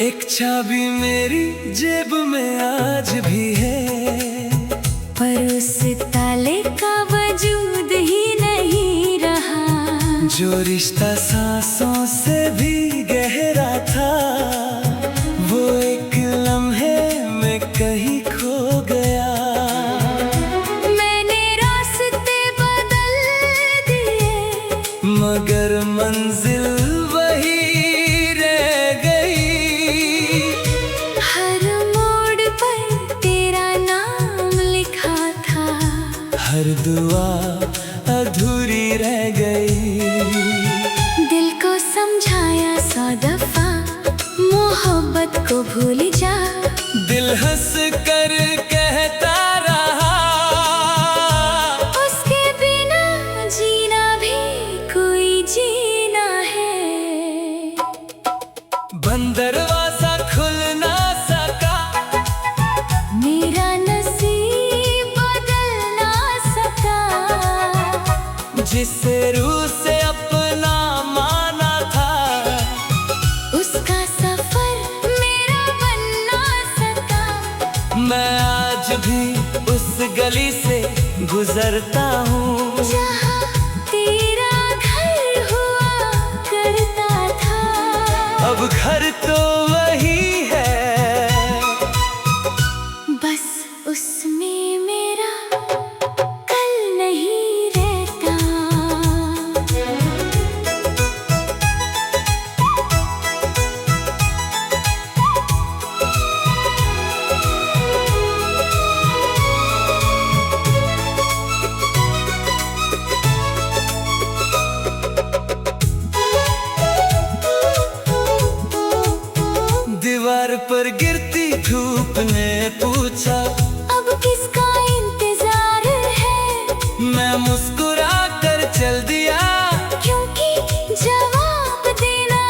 एक चाबी मेरी जेब में आज भी है, पर उस ताले का वजूद ही नहीं रहा। जो रिश्ता सांसों से भी गहरा था, वो एक लम्हे में कहीं खो गया। मैंने रास्ते बदल दिए, मगर मंजिल वही रह गई। हर मोड़ पर तेरा नाम लिखा था, हर दुआ अधूरी रह गई। दिल को समझाया 100 दफा, मोहब्बत को भूल जा। दिल हंस कर कहता रहा, उसके बिना जीना भी कोई जीना है। बंद दरवाजा खुल ना सका, मेरा नसीब बदल ना सका। जिसे रूह से अपना माना था, उसका सफर मेरा बन ना सका। मैं आज भी उस गली से गुजरता हूँ, जहाँ तेरा घर हुआ करता था। अब घर तो वही है, बस उसमें मेरा कल नहीं रहता। दीवार पर गिरती धूप ने पूछा, अब किसका इंतजार है? मैं मुस्कुरा कर चल दिया, क्योंकि जवाब देना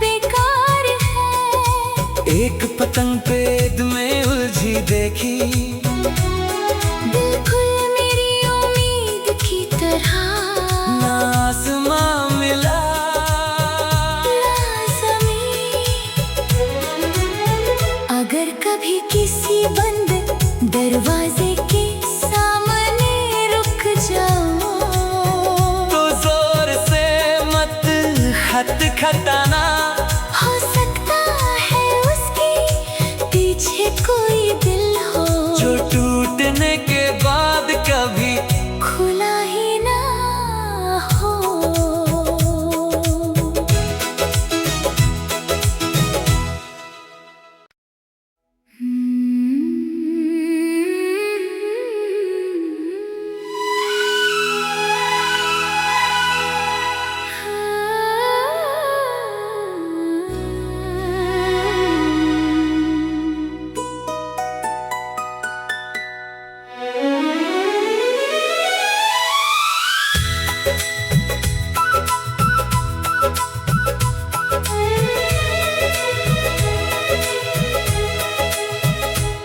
बेकार है। एक पतंग पेड़ में उलझी देखी, बिल्कुल मेरी उम्मीद की तरह। ना आसमां मिला, अगर कभी किसी बंद दरवाजे के सामने रुक जाओ, तो जोर से मत खटखटाना। हो सकता है उसके पीछे कोई दिल हो, जो टूटने के बाद कभी खुला ही ना हो।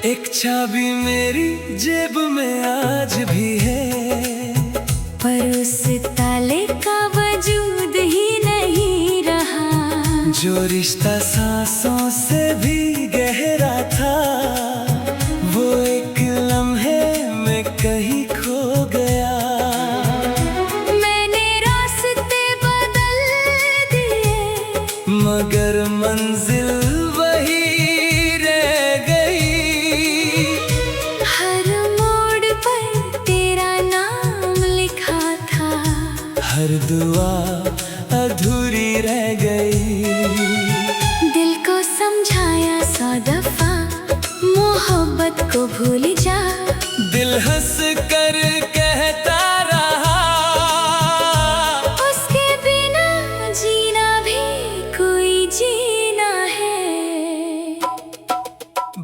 एक चाबी मेरी जेब में आज भी है, पर उस ताले का वजूद ही नहीं रहा। जो रिश्ता सांसों से भी गहरा था, वो एक लम्हे में कहीं खो गया। मैंने रास्ते बदल दिए, मगर मंजिल वही रह गई। हर मोड़ पर तेरा नाम लिखा था, हर दुआ अधूरी रह गई। दिल को समझाया 100 दफा, मोहब्बत को भूल जा। दिल हंस कर कहता रहा, उसके बिना जीना भी कोई जीना है।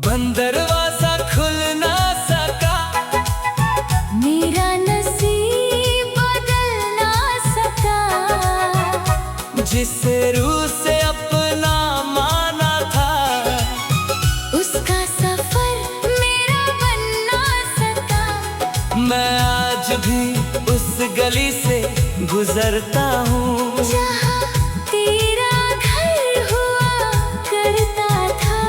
बंद दरवाजा खुल ना सका, मेरा नसीब बदल ना सका। जिसे रूह से अपना माना था, उसका सफर मेरा बन ना सका। मैं आज भी उस गली से गुजरता हूँ, जहाँ तेरा घर हुआ करता था।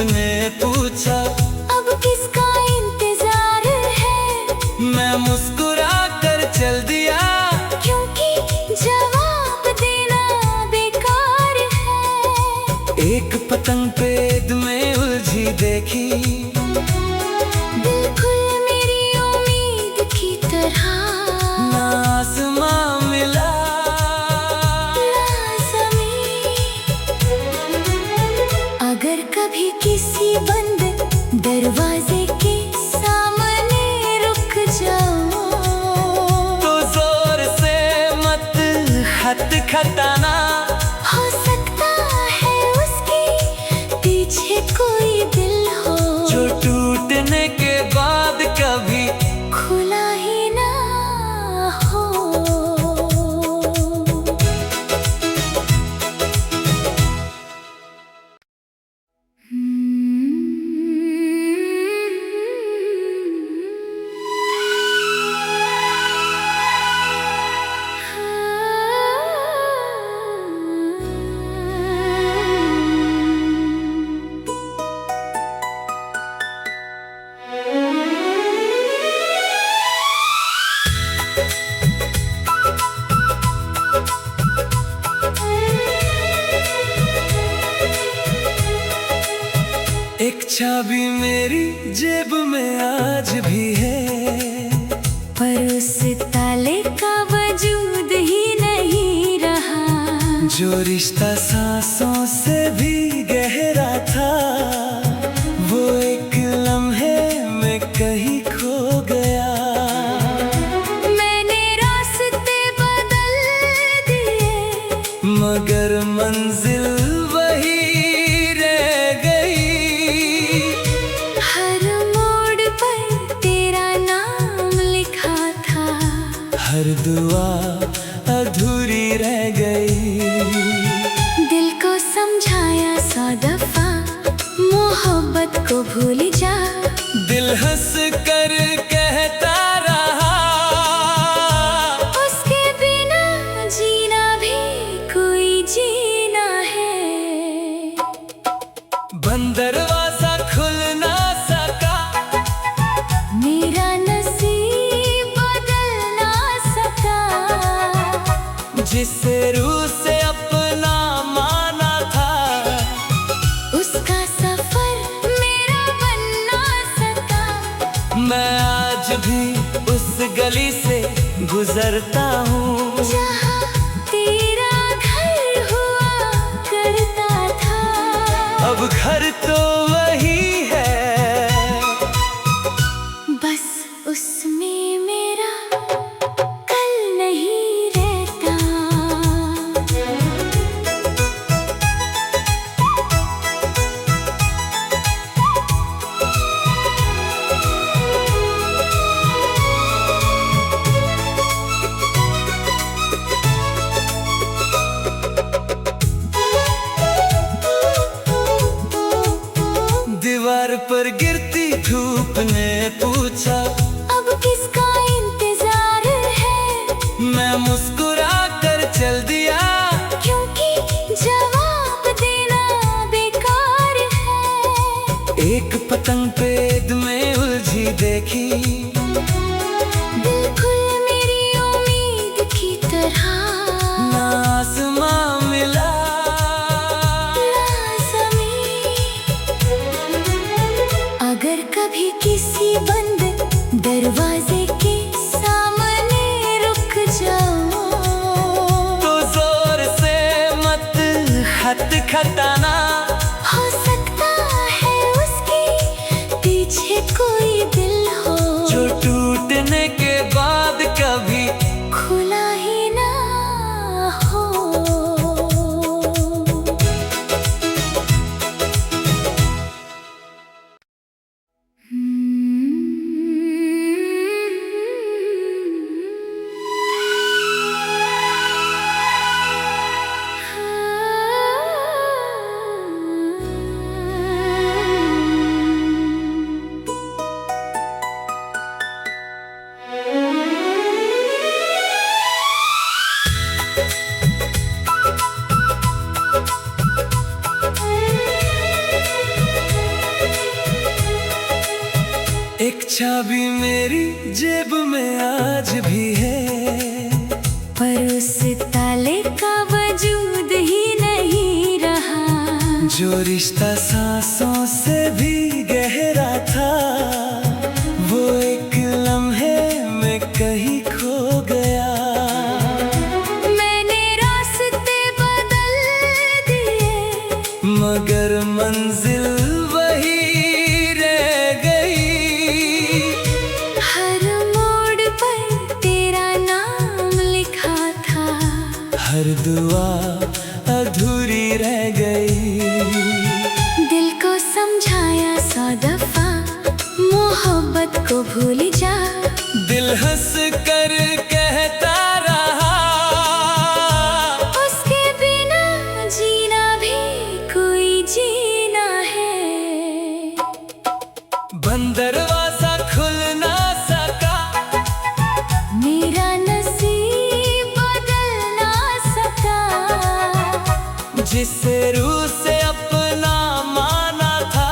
ने पूछा, अब किसका इंतजार है? मैं मुस्कुरा कर चल दिया, क्योंकि जवाब देना बेकार है। एक पतंग पेड़ में उलझी देखी, बिल्कुल मेरी उम्मीद की तरह। ना आसमां मिला ना ज़मीन। अगर कभी किसी बंद दरवाजे के सामने रुक जाओ, तो जोर से मत खटखटाना। हो सकता है उसके पीछे कोई दिल हो, जो टूटने के बाद कभी खुला ही ना हो। एक चाबी मेरी जेब में आज भी है, पर उस ताले का वजूद ही नहीं रहा। जो रिश्ता सांसों से भी गहरा था, वो एक लम्हे में कहीं खो गया। मैंने रास्ते बदल दिए, मगर मंजिल वही रह गई। हर मोड़ पर तेरा नाम लिखा था, हर दुआ अधूरी रह गई। दिल को समझाया 100 दफा, मोहब्बत को भूल जा। दिल हंस कर कहता रहा, उसके बिना जीना भी कोई जीना है। बंद दरवाजा खुल ना सका, मेरा नसीब बदल ना सका। जिसे रूह से अपना माना था, उसका सफर मेरा बन ना सका। मैं आज भी उस गली से गुजरता हूँ, जहाँ तेरा घर हुआ करता था। अब घर तो वही है, बस उसमें मेरा कल नहीं रहता। दीवार पर गिरती धूप ने पूछा, अब किसका इंतजार है? मैं मुस्कुरा कर चल दिया, क्योंकि जवाब देना बेकार है। एक पतंग पेड़ में उलझी देखी, बिल्कुल मेरी उम्मीद की तरह। ना आसमां मिला ना ज़मीन। अगर कभी किसी बंद दरवाजे के सामने रुक जाओ, तो जोर से मत खटखटाना। हो सकता है उसके पीछे कोई दिल हो, जो टूटने के बाद कभी खुला ही ना हो। चाबी मेरी जेब में आज भी है, पर उस ताले का वजूद ही नहीं रहा। जो रिश्ता सांसों से भी गहरा था, वो एक लम्हे में कहीं खो गया। मैंने रास्ते बदल दिए, मगर मंजिल वही रह गई। हर मोड़ पर तेरा नाम लिखा था, हर दुआ अधूरी रह गई। दिल को समझाया 100 दफा, मोहब्बत को भूल जा। दिल हंस कर कहता रहा, उसके बिना जीना भी कोई जीना है। बंद दरवाजा खुल ना सका, मेरा नसीब बदल ना सका। जिसे रूह से अपना माना था,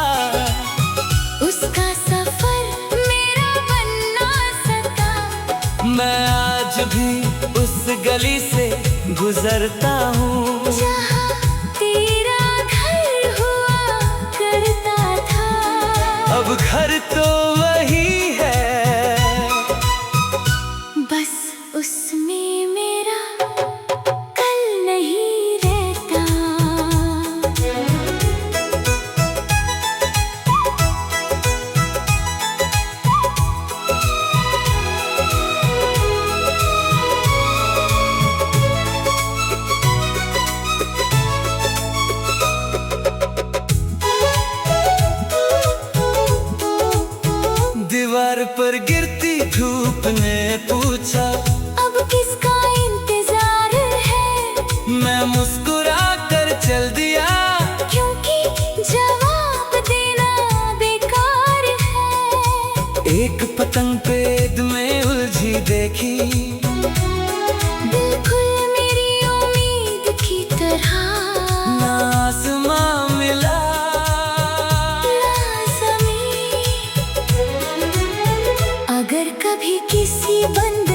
उसका सफर मेरा बन ना सका। मैं आज भी उस गली से गुजरता हूँ, जहाँ तेरा घर हुआ करता था। अब घर तो वही है, बस उसमें मेरा कल नहीं रहता। दीवार पर गिरती धूप ने पूछा, अब किसका इंतजार है? मैं मुस्कुरा कर चल दिया, क्योंकि जवाब देना बेकार है। एक पतंग पेड़ में उलझी देखी, बिल्कुल मेरी उम्मीद की तरह। ना आसमां मिला, अगर कभी किसी बंद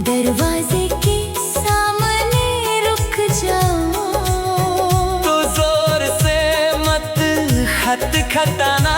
दरवाजे के सामने रुक जाओ, तो जोर से मत खटखटाना।